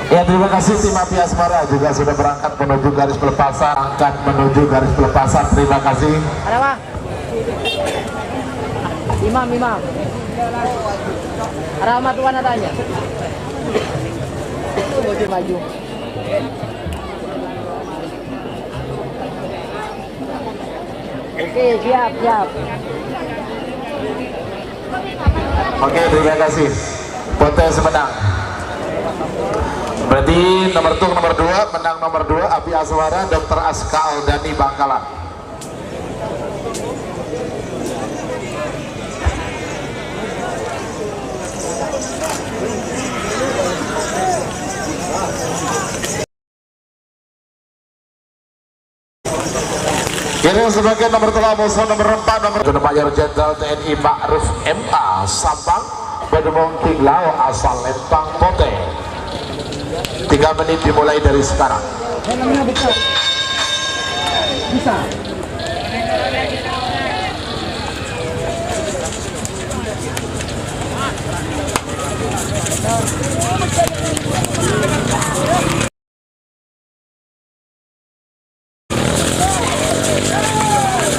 Ya, terima kasih tim Api Asmara juga sudah berangkat menuju garis pelepasan. Terima kasih. Ada apa? Imam. Ada amat tuan adanya. Maju. Oke, siap. Oke, terima kasih. Potensi menang. Berarti nomor 2 menang nomor 2 Api Asmara Dr. Aska Aldani Bangkalan. Kini sebagai nomor 3 musuh nomor 4 nomor Mayor Jenderal TNI Ma'ruf MA Sampang Bedemong King Lao asal Lempang Pote. 3 menit dimulai dari sekarang. Bisa.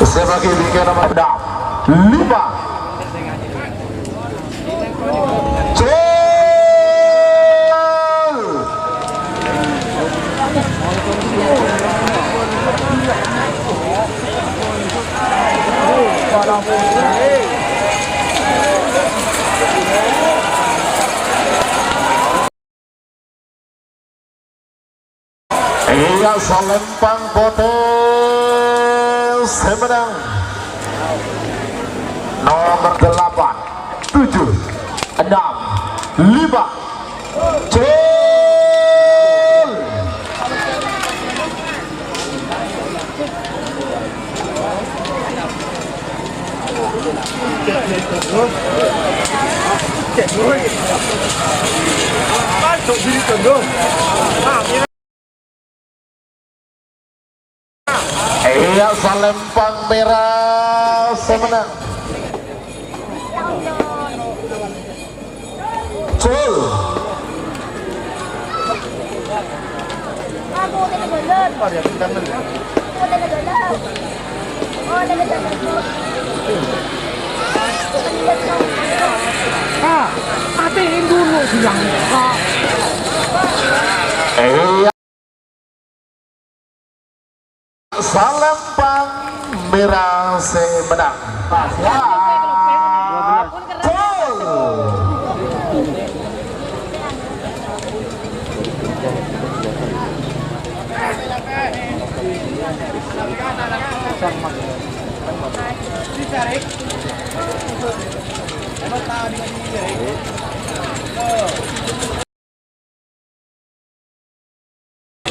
Sebagai bikin nomor 5 Iya, Salempang Potel semenang nomor 8 7 6 5 Cul. Iya, Salempang merah semenang Cul. Matiin dulu siang. Iya, Salempang merah semenang.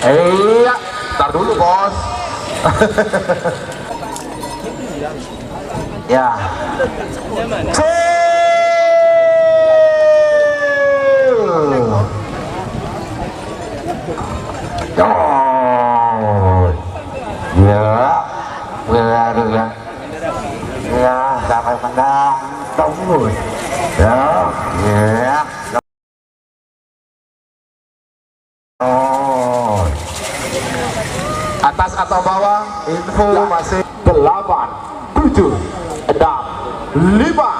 Iya, tar dulu bos. Ya. Ya, sampai menang tunggu. Ya. Atas atau bawah, info masih 8 7 6 5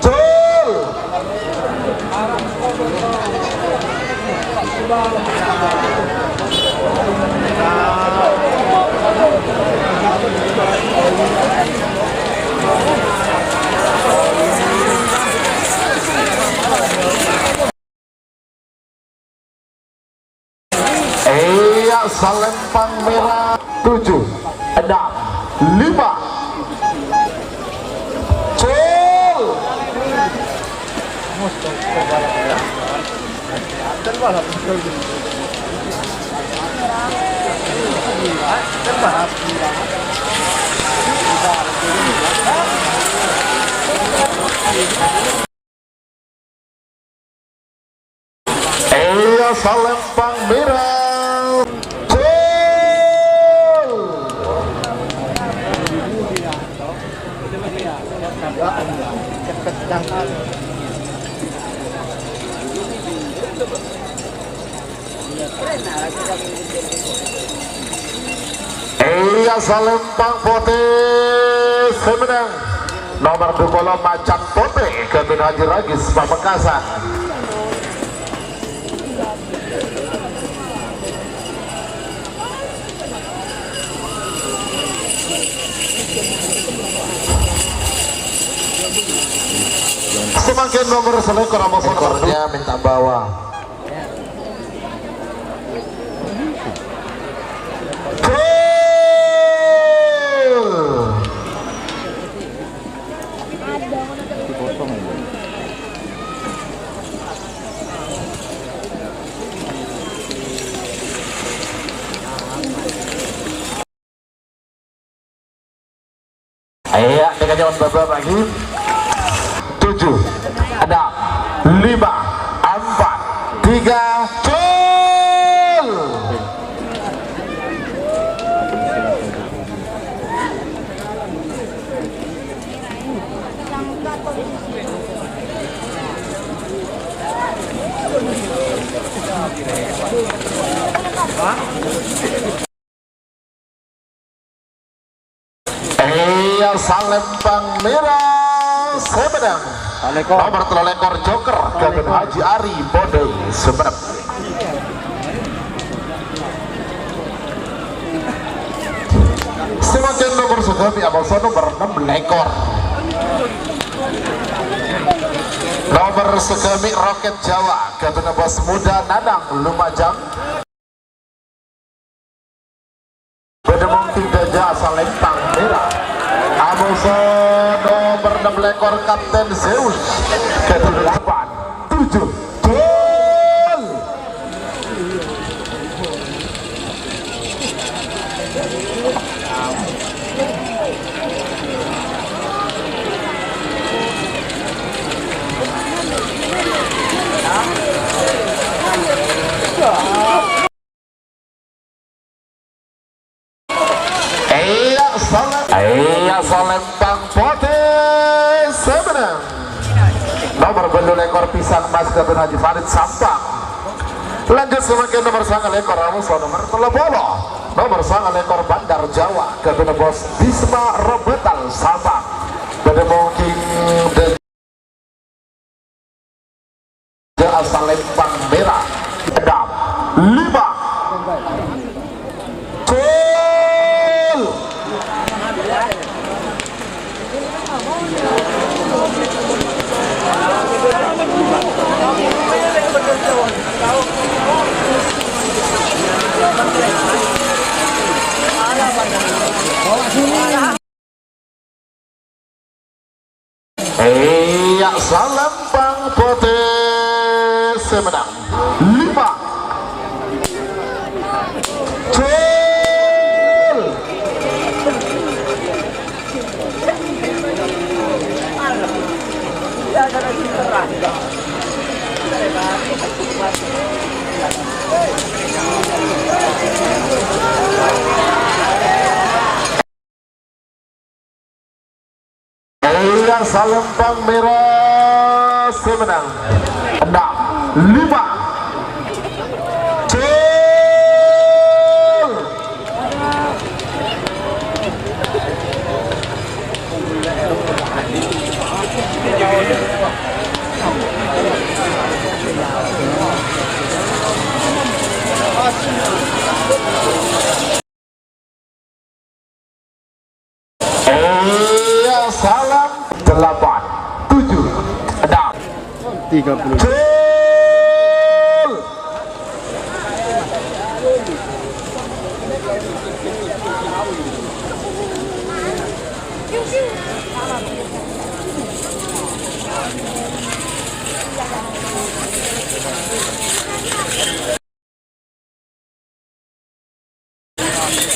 Cul. Iya, Salempang merah 7 6 5 Cul. Iya, Salempang merah Cul. Iya Salempang Putih semenang nomor 20 Macan Putih Kevin Haji Ragis Pamekasan. Semakin nomor selekor ekornya minta bawa. Iya, dengan jawaban beberapa lagi. 7, 6, 5, 4, 3, cul. Iya Salempang merah Semenang nomor telekor Joker Kevin Haji Ari Bode Semenang. Semakin nomor Sugami Abalso nomor 6 lekor nomor Sugami Roket Jawa Kevin Bos Muda Nanang Lumajang Bedemong Tiga Salempang merah Abalso nomor 6 lekor Kapten Zeus ke-8 7 gol. Iya Salempang Putih semenang nomor belu lekor Pisang Mas Kevin Haji Farid Sampang. Lanjut semakin nomor sangat lekor Amuso nomor 30 nomor sangat lekor Bandar Jawa Kevin Bos Bisma Robetal Sampang. Bedemongking de Salempang merah 6, 5 Iya Salempang Putih semenang 5 gol. Iya Salempang merah semenang 6, 5 gol. Iya Salam 8, 7, 6 30. gol.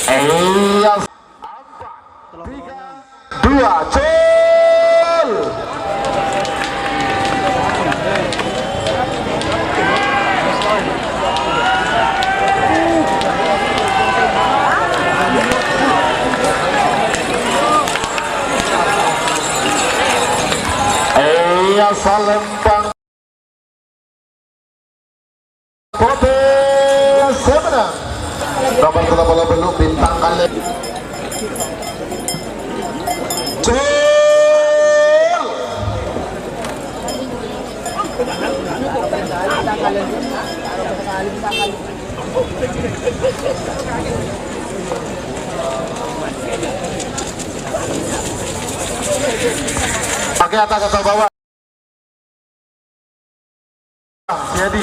Iya 4, 3, 2 gol. Iya Salempang Nomor 30 bintang kali. Cul. Pakai atas atau bawah? Jadi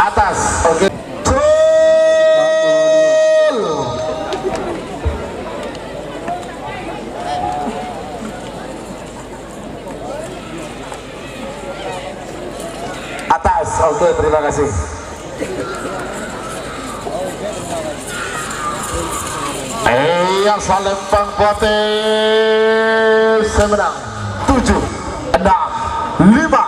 atas, oke. Atas, oke, terima kasih. Yang Salempang Pote semenang 7, 6, 5.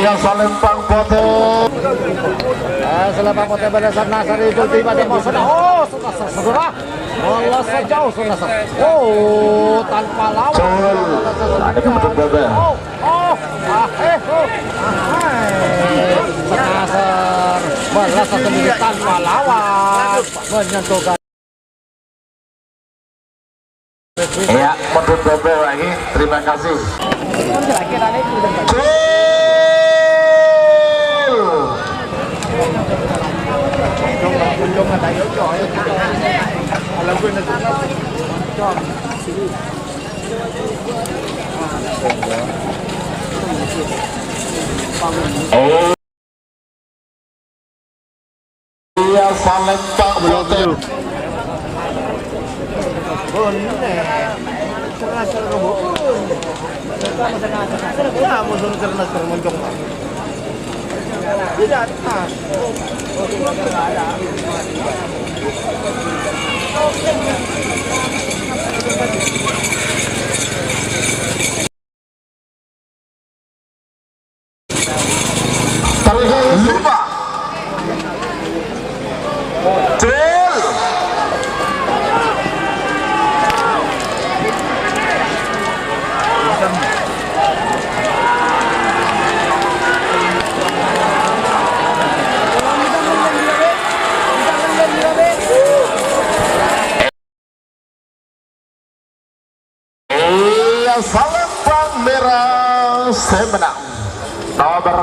Yang Salempang Pote. Selempang Pote berdasar Nasari itu tiba di mau sudah. Oh, sudah. Bola sejauh sudah. Oh, tanpa lawan. Ada kebetulan bebe. Nasar bola sendiri tanpa lawan menyentuhkan. Ya, menurut bebe lagi. Terima kasih. Iya, Salempang Pote. Lupa. Salempang merah semenang nomor